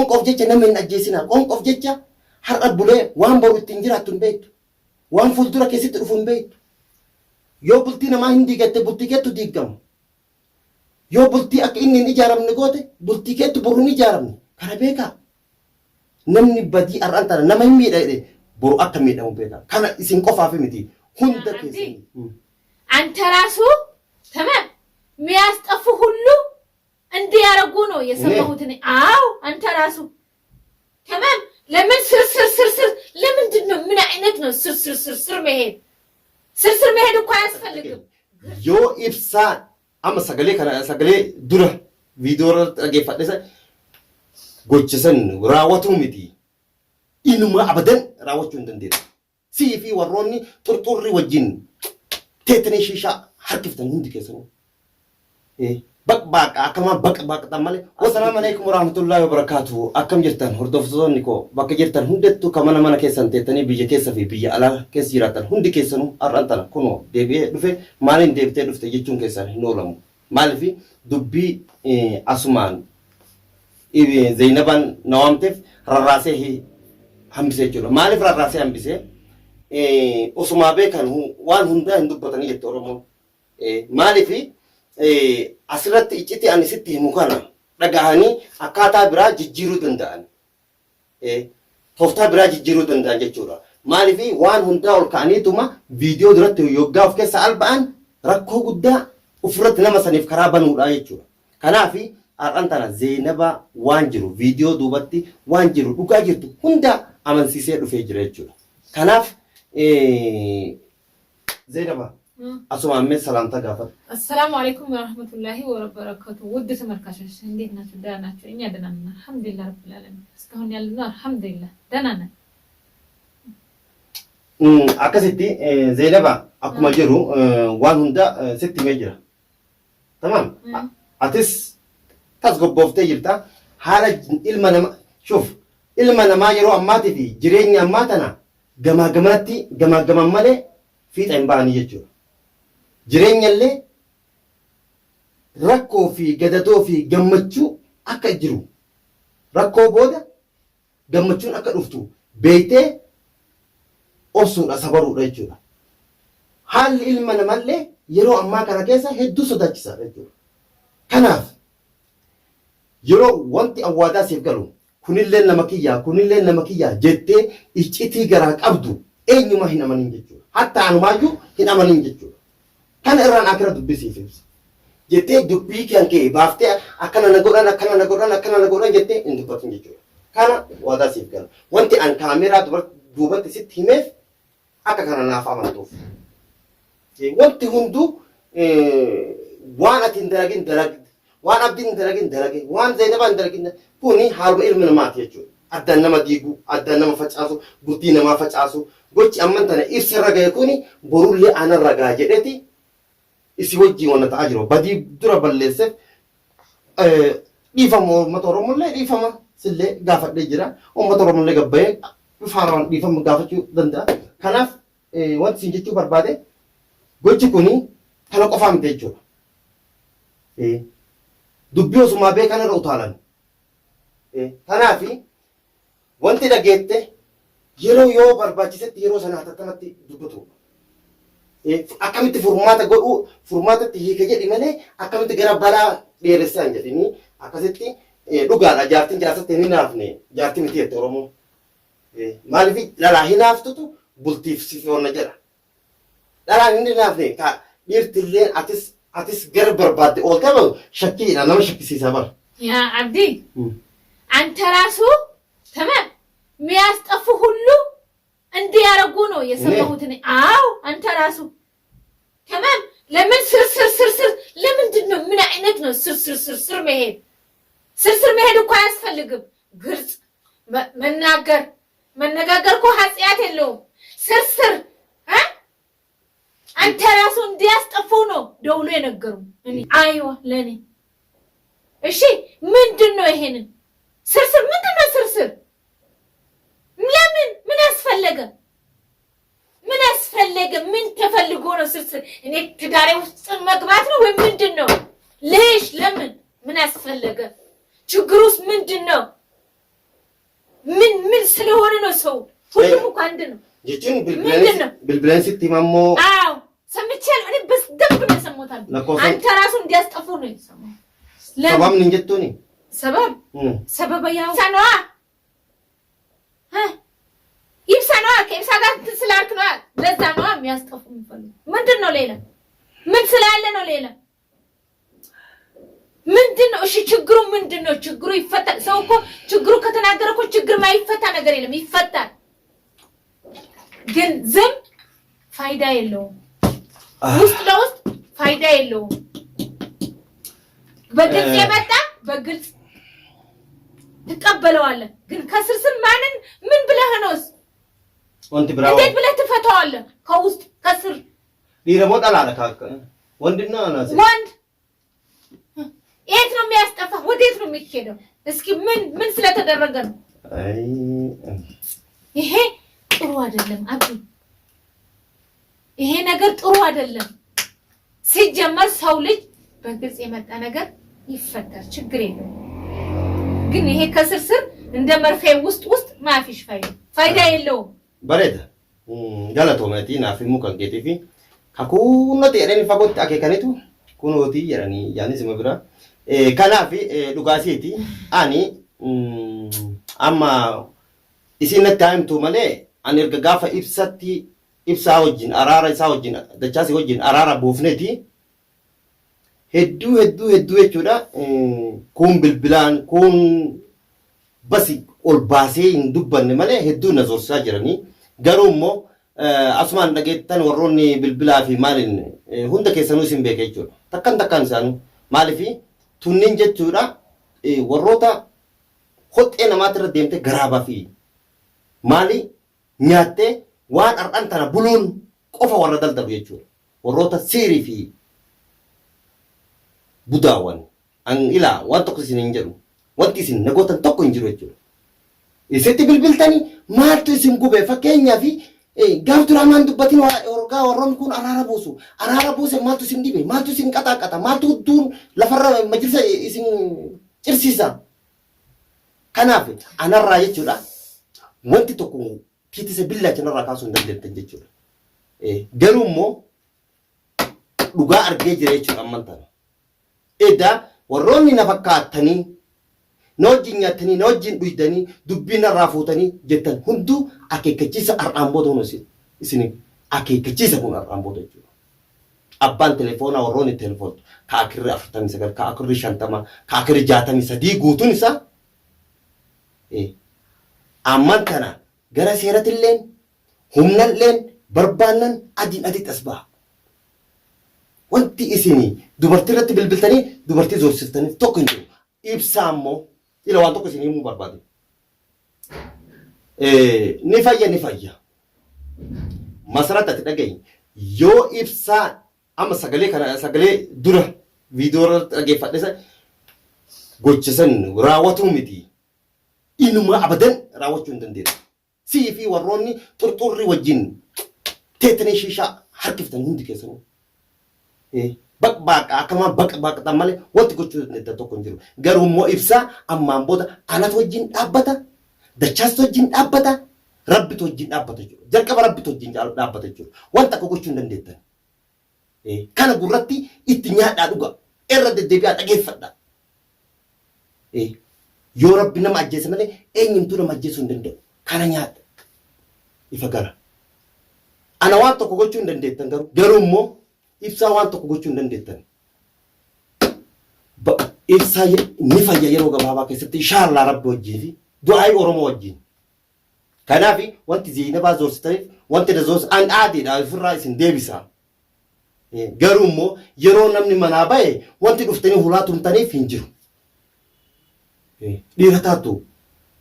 qof jecha nama hin ajjeesina qof jecha har'a bulee waan boru ittiin jiraattu hin beektu waan fuuldura keessatti dhufu hin beektu yoo bultii namaa hin diigatte bultii keettu diigamu yoo bultii akka inni hin ijaaramne goote bultii keettu boru hin ijaaramne kana beekaa namni badii har'aan tana nama hin miidhagde boru akka miidhamu beekaa kana isin qofaaf miti hunda keessanii አንተ ራሱ ተማም የሚያስጠፉ ሁሉ እንዲያረጉ ነው የሰማሁት እኔ አዎ አንተ ራሱ ተማም ለምን ስር ለምንድን ነው ምን አይነት ነው ስር መሄድ እኮ አያስፈልግም ዮ ኢብሳ አማ ሰገሌ ዱረ ቪዲዮ ረገፈደሰ ጎችሰን ራወቱ ሚቲ ኢኑማ አበደን ራወቹ እንደንዴ ሲፊ ወሮኒ ጡርጡሪ ወጂን teetanii shishaa harkiftan hundi keessanuu baqbaaqa akkama baqbaaqa malee wasalaamu alaykum warahmatullahi wabarakaatuh akkam jirtan hordoftoonni koo bakka jirtan hundattuu kamana mana keessan teetanii biyya keessa fi biyya alaa keessa jiraatan hundi keessanuu har'aan tana kunoo deebi'ee dhufe maaliin deebitee dhufte jechuun keessan hin oolamu maaliif dubbii asumaan Zainabaan na waamteef rarraasee hambisee jechuudha maaliif rarraasee hambisee osuma beekan waan hunda hin dubbatanii jette Oromoon maaliif asirratti icciti ani sitti himu kana dhagahanii akkaataa biraa jijjiiruu danda'an tooftaa biraa jijjiiruu danda'an jechuudha maaliif waan hundaa ol ka'aniituma viidiyoo duratti yoggaa of keessa alba'an rakkoo guddaa ofirratti nama saniif karaa banuudha jechuudha kanaaf har'aan tana Zainabaa waan jiru viidiyoo duubatti waan jiru dhugaa jirtu hunda amansiisee dhufee jira jechuudha kanaaf Zainabaa asuma ammee salaamta gaafata السلام عليكم ورحمة الله وبركاته ود ተመልካቾች እንዴት ናችሁ ደህና ናችሁ እኛ ደህና ነን አልহামዱሊላህ ረብል ዓለሚን እስካሁን ያለነው አልহামዱሊላህ ደህና ነን akkasitti Zainabaa akkuma jiru waan hunda sitti mee jira tamam atis tasgobbooftee jirta haala ilma nama shuf ilma namaa yeroo ammaatii fi jireenya ammaa tana gamaa malee fiixa hin baanii jechuudha jireenya illee rakkoo fi gadadoo fi gammachuu akka jiru rakkoo booda gammachuun akka dhuftu beeytee obsuudha sabaruudha jechuudha haalli ilma namallee yeroo ammaa kana keessa hedduu sodaachisaa jechuudha kanaaf yeroo wanti awwaadaa siif galu kunillee nama kiyyaa jettee iccitii garaa qabdu eenyuma hin amanin jechuudha hatta anumaayyuu hin amanin jechuudha kana irraan akira dubbisiif ibsa jettee dubbii kan kee baaftee akkana na godhan jettee hin dubbatin jechuudha kana waadaa siif gala wanti an kaameeraa duubatti sitti himeef akka kana naaf amantuuf wanti hunduu waan ati hin dalagin waan abdiin hin dalagin waan Zainabaan hin dalagin kuni haaluma ilma namaati jechuudha addaan nama diigu addaan nama facaasu bultii namaa facaasu gochi amman tana ibsa ragaa kuni borullee aanan ragaa jedheti isi wajjii wanna ta'aa jiru badii dura balleesseef dhiifama uummata Oromollee dhiifama sillee gaafadhee jira uummata Oromollee gabbayee bifaanaan dhiifama gaafachuu danda'a kanaaf wanti siin jechuu barbaade gochi kuni kana qofaa miti jechuudha dubbii osumaa beekan irra utaalan kanaaf wanti dhageette yeroo yoo barbaachisetti yeroo sana hatattamatti dubbatu akkamitti furmaatatti hiika jedhi malee akkamitti gara balaa dheeressaan jedhini akkasitti dhugaadha jaartiin jaarsatti hin naafne jaartii miti jette Oromoo maaliif dhalaa hinaaftutu bultiif sifoonna jedha dhalaan hin naafne ka dhiirtillee atis gara barbaadde ooltee bahu shakkiidha nama shakkisiisaa bara ያ አብዲ አንተ ራሱ ተማም የሚያስጠፉ ሁሉ እንዲያረጉ ነው የሰማሁት እኔ አዎ አንተ ራሱ ተማም ለምን ስር ለምንድን ነው ምን አይነት ነው ስር መሄድ እኮ አያስፈልግም ግልጽ መነጋገር እኮ ኃጢአት የለውም ስር አንተ ራሱ እንዲያስጠፉ ነው ደውሎ የነገሩ እኔ አይዋ ለኔ እሺ ምንድነው ይሄንን ስር ምንድነው ስር ለምን ምን ያስፈልገ ምን ተፈልጎ ነው ስር እኔ ትዳሬ ውስጥ መግባት ነው ወይ ምንድነው ለምን ምን ያስፈልገ ችግሩስ ምንድነው ምን ስለሆነ ነው ሰው ሁሉም እኮ አንድ ነው ጀችን ብልብለን ስትማሞ አዎ ሰምቻለሁ እኔ በደንብ ነው ሰሞታል አንተ ራሱ እንዲያስጠፉ ነው የሰማው ሰበብ ምን ጀቶኒ ሰበብ ያው ሰነዋ ይብሰነዋ ከይብሳ ጋር ስላልክ ነው ለዛ ነው የሚያስጠፉ ምንድነው ሌላ ምን ስላለ ነው ሌላ ምንድነው እሺ ችግሩ ምንድነው ችግሩ ይፈታል ሰው እኮ ችግሩ ከተናገረ እኮ ችግር ማይፈታ ነገር የለም ይፈታል ግን ዝም ፋይዳ የለውም ውስጥ ለውስጥ ፋይዳ የለውም በግልጽ የመጣ በግልጽ ተቀበለዋለህ ግን ከስርስር ማንን ምን ብለህ ነውስ ወንድ ብራው እንዴት ብለህ ትፈታዋለህ ከውስጥ ከስር ዲረሞ ጣላለ ወንድና ናስ ወንድ የት ነው የሚያስጠፋ ወዴት ነው የሚሄደው እስኪ ምን ስለተደረገ ነው አይ ይሄ ጥሩ አይደለም አብዱ ይሄ ነገር ጥሩ አይደለም ሲጀመር ሰው ልጅ በግልጽ የመጣ ነገር ይፈታል ችግር የለውም ግን ይሄ ከስርስር እንደ መርፌ ውስጥ ማፊሽ ፋይዳ የለውም በረደ ጋላቶማቲ ናፊሙ ከንጌቲፊ ካኩነቴ ረኒ ፈጎት አከከኔቱ ኩኖቲ የራኒ ያኒስ መብራ ከናፊ ዱጋሲቲ አኒ አማ ኢሲነ ታይምቱ ማለ አኔርጋ ጋፋ ኢብሳቲ ኢብሳ ወጅን አራራ ኢሳ ወጅን ደቻሲ ወጅን አራራ ቦፍኔቲ hedduu jechuudha kun bilbilaan kun basi ol baasee hin dubbanne malee hedduu na zorsaa jiranii garuu immoo asumaan dhageettan warroonni bilbilaa fi maaliin hunda keessanuu isin beeka jechuudha takkan isaanii maaliif tunniin jechuudha warroota hoxxee namaatti irra deemtee garaabaa fi maali nyaattee waan har'an tana buluun qofa warra daldalu jechuudha warroota siirii fi budawan ang ila wanto ko sinenjeru wanti sin nagotan tokko injiru jechuudha isetti bilbiltani maaltu isin gube fakkeenya fi gaaftu ramaan dubbatin orgaa warroon kun araara buuse maaltu isin dibe maaltu isin qaxaqata maaltu duun lafarra majlisa isin cirsiisa kanaaf anarraa jechuudha wanti tokko kitise billacha narraa kaasuu hin dandeettan jechuudha garuu immoo dhugaa argee jira jechuudha ammantaan eda warroonni na fakkaatanii noojin nyaatanii noojin dhuydanii dubbina raafuutanii jettan hunduu akeekkachiisa har'aan booda huno isin akeekkachiisa kun har'aan booda jechuudha abbaan telefoonaa warroonni telefoon ka akirri 49 ka akirri 50 ka akirri 63 guutuun isaa amman kana gara seeratilleen humnalleen barbaannan adii tasbaa wanti isini dubartii irratti bilbiltanii dubartii zorsiftanii tokko hin jiru ibsaa immoo ila waan tokko isin himuu barbaade ni fayya masarata ati dhagayi yoo ibsaa amma sagalee dura viidiyoo irratti dhageeffadhe gochisan raawwatuu miti inuma abadan raawwachuu hin dandeessu sii fi warroonni xurxurri wajjin teetanii shiishaa harkiftan hundi keessanuu bakbaqa akkama bakbaqatan malee wanti gochuu dandeettan tokko hin jiru garuu immoo ibsaa ammaan booda anatu wajjin dhaabbata dachaasti wajjin dhaabbata rabbitu wajjin dhaabbata jechuudha jalqaba rabbitu wajjin dhaabbata jechuudha wanta akka gochuu hin dandeettan kana gurratti itti nyaadhaa dhuga irra deddeebi'aa dhageeffadha yoo rabbi nama ajjeese malee eenyumtuu nama ajjeesuu hin danda'u kana nyaadha ifa gara ana waan tokko gochuu hin dandeettan garuu immoo ibsaa waan tokko gochuu hin dandeettan ibsaa ni fayya yeroo gabaabaa keessatti inshallah rabbi wajjin fi du'aa oromoo wajjin kanaaf wanti Zeenabaa zoorsitaniif wanti dazoos an aadiidha ofirraa isin deebisa garuu immoo yeroo namni manaa ba'e wanti dhuftanii hulaa tumtaniif hin jiru dhiira taatu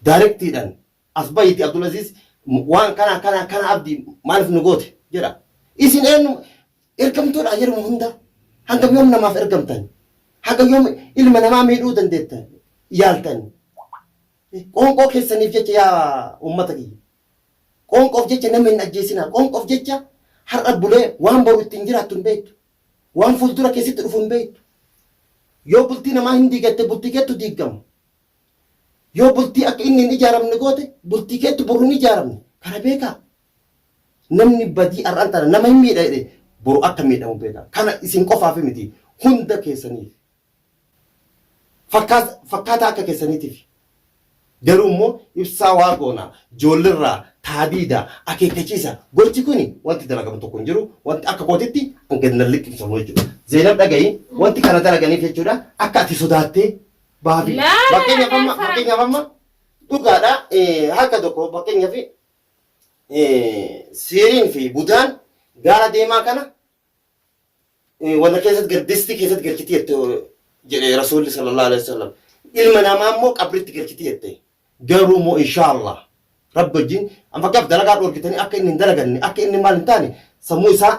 daarektiidhaan as bayiiti Abdulaziz waan kana abdii maaliif nu goote jedha isin eenyu ergamtoodha yeroo hunda hanga yoom namaaf ergamtan hanga yoom ilma namaa miidhuu dandeettan yaaltan qoonqoo keessaniif jecha yaa ummata kiyya qoonqoof jecha nama hin ajjeesinaa qoonqoof jecha har'a bulee waan boru ittiin jiraattu hin beektu waan fuuldura keessatti dhufu hin beektu yoo bultii namaa hin diigatte bultii keettu diiggamu yoo bultii akka inni hin ijaaramne goote bultii keetti boru hin ijaaramne kana beekaa namni badii ar'aan tana nama hin miidha boru akka miidhamu beekaa kana isin qofaaf miti hunda keessaniif fakkaata akka keessaniitiif garuu immoo ibsaa waa goona joollirraa taadiida akeekkachiisa gochi kuni wanti dalagamu tokko hin jiru wanti akka kootitti hanqinna liqimsamu jechuudha Zeenab dhagayi wanti kana dalaganiif jechuudha akka ati sodaattee baafi fakkeenyaaf amma dhugaadha harka tokko fakkeenyaaf siiriin fi budaan gaara deemaa kana wanta keessatti gardisti keessatti galchiti jette jedhe rasuulli sallallahu alaihi wasallam ilma namaa immoo qabritti galchiti jette garuu immoo inshaallah rabbi wajjin amma gaaf dalagaa dhoorkitanii akka inni hin dalaganne akka inni maal hin taane sammuu isaa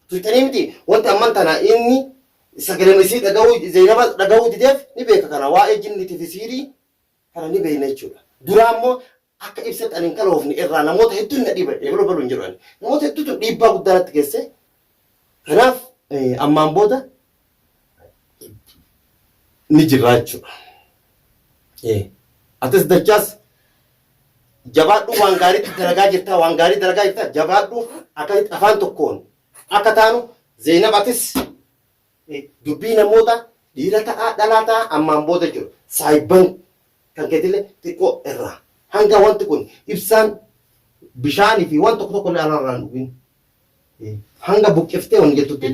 tuutanii miti wanti amman tana inni sagalee isii dhagahuu Zeenaba dhagahuu dideef ni beeka kana waa'ee jinniti fi siirii kana ni beekna jechuudha duraa immoo akka ibsatti ani hin kaloofne irraa namoota hedduun na dhiiba eebala baluun jedhan namoota hedduutu dhiibbaa guddaatti geesse kanaaf ammaan booda ni jirra jechuudha atis dachaas jabaadhu waan gaariitti dalagaa jirta waan gaarii dalagaa jirta jabaadhu akka afaan tokkoon akka taanu Zeenab atis dubbii namoota dhiira ta'a dhalaa ta'a ammaan booda jiru saayiban kan keetillee xiqqoo irraa hanga wanti kun ibsaan bishaanii fi waan tokko illee alaarraan dhufin hanga buqqiftee waan jettutti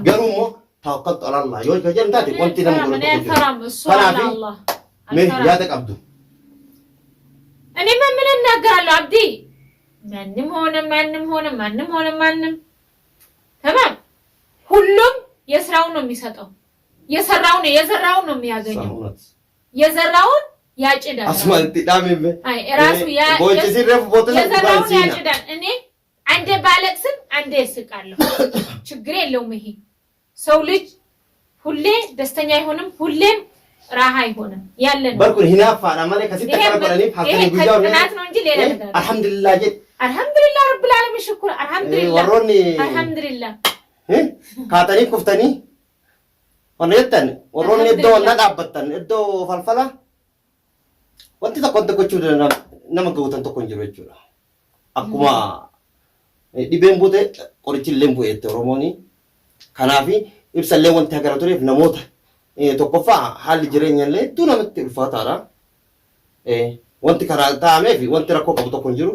garuu immoo tawakkaltu ala Allah yoo jedhan taate wanti nama godhatu mee yaada qabdu እኔ ምን እናገራለሁ አብዲ ማንም ሆነ ተማም ሁሉም የስራውን ነው የሚሰጠው የዘራውን ነው የሚያገኘው የዘራውን ያጭዳል አስማልቲ ዳሜ አይ ራሱ ቦጭ ሲረፍ ቦተላ የዘራውን ያጭዳል እኔ አንዴ ባለቅስም አንዴ እስቃለሁ ችግር የለውም ይሄ ሰው ልጅ ሁሌ ደስተኛ አይሆንም ሁሌም ራሃ አይሆንም ያለን በርኩ ሂናፋ አማለ ከሲተ ከረበለኒ ሀከኒ ጉጃው ነው እንጂ ሌላ ነገር አልহামዱሊላህ ረብል ዓለሚን ሽኩር አልহামዱሊላህ ካተኒ ኩፍተኒ ወነተን ወሮኒ ዶ ናዳበተን ዶ ፈልፈላ ወንቲ ተቆንተቆቹ ነመ ገውተን ተቆንጅሮ ይችላ አኩማ ዲቤን ቦቴ ቆርቺሌን ቦኤት ኦሮሞኒ ከናፊ ኢብሰሌ ወንቲ ሀገራቶሪፍ ነሞታ tokkoffaa haalli jireenyallee hedduu namatti ulfaataadha. Wanti karaa taa'amee fi wanti rakkoo qabu tokko hin jiru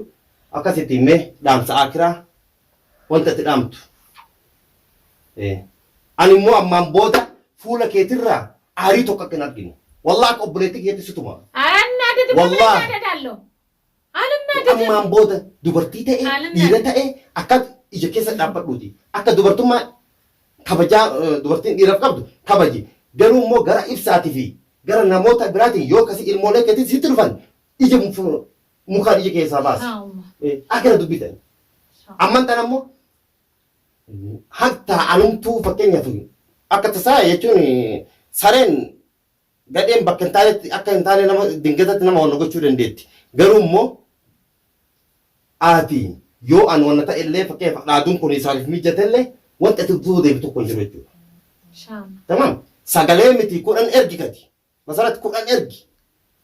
akkasitti himee dhaamsa akiraa wanta itti dhaamtu. Ani immoo ammaan booda fuula keetirraa aarii tokko akka hin arginu. Wallaa akka obboleettii keetti situma. Ammaan booda dubartii ta'ee dhiira ta'ee akka ija keessa dhaabbadhuuti. Akka dubartummaa kabajaa dubartiin dhiiraaf qabdu kabaji. garuu immoo gara ibsaatii fi gara namoota biraatiin yoo kasi ilmoolee keetii sitti dhufan ija mukaan ija keessaa baasa. Akkana dubbitan. Amman tan ammoo hatta anumtuu fakkeenyaaf akka tasaa jechuun sareen gadheen bakka hin taanetti akka hin taane nama dingatatti nama wanna gochuu dandeetti. Garuu immoo ati yoo an wanna ta'ellee fakkeenyaaf dhaaduun kun isaaniif mijatellee wanta itti duudee tokko hin jiru jechuudha. Tamam. Sagalee miti kudhan ergi kati masaratti kudhan ergi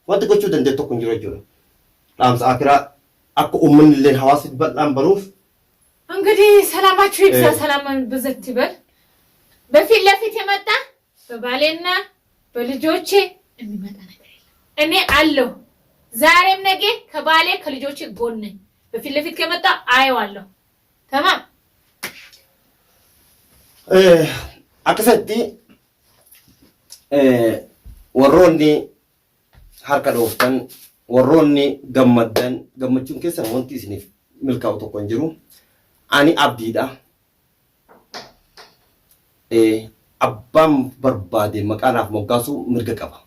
wanti gochuu dandeettu tokko hin jiru jechuudha. Dhaamsa akiraa akka uummanni illee hawaasni bal'aan baruuf እንግዲህ ሰላማችሁ ይብዛ ሰላማን ብዝት ይበል በፊት ለፊት የመጣ በባሌና በልጆቼ የሚመጣ ነገር የለም እኔ አለሁ ዛሬም ነገ ከባሌ ከልጆቼ ጎን ነኝ በፊት ለፊት ከመጣ አየዋለሁ ተማም akkasatti warroonni harka dhooftan warroonni gammaddan gammachuun keessan wanti isiniif milkaa'u tokko hin jiru ani abdiidha abbaan barbaade maqaanaaf moggaasuu mirga qaba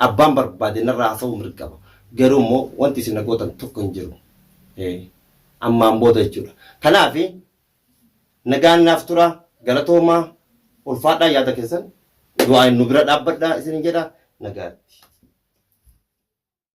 abbaan barbaade narraa haasa'uu mirga qaba garuu immoo wanti isin gootan tokko hin jiru ammaan booda jechuudha kanaaf nagaan naaf tura galatoomaa ulfaadhaa yaada keessan du'aa nu bira dhaabbadhaa isin jedha nagaatti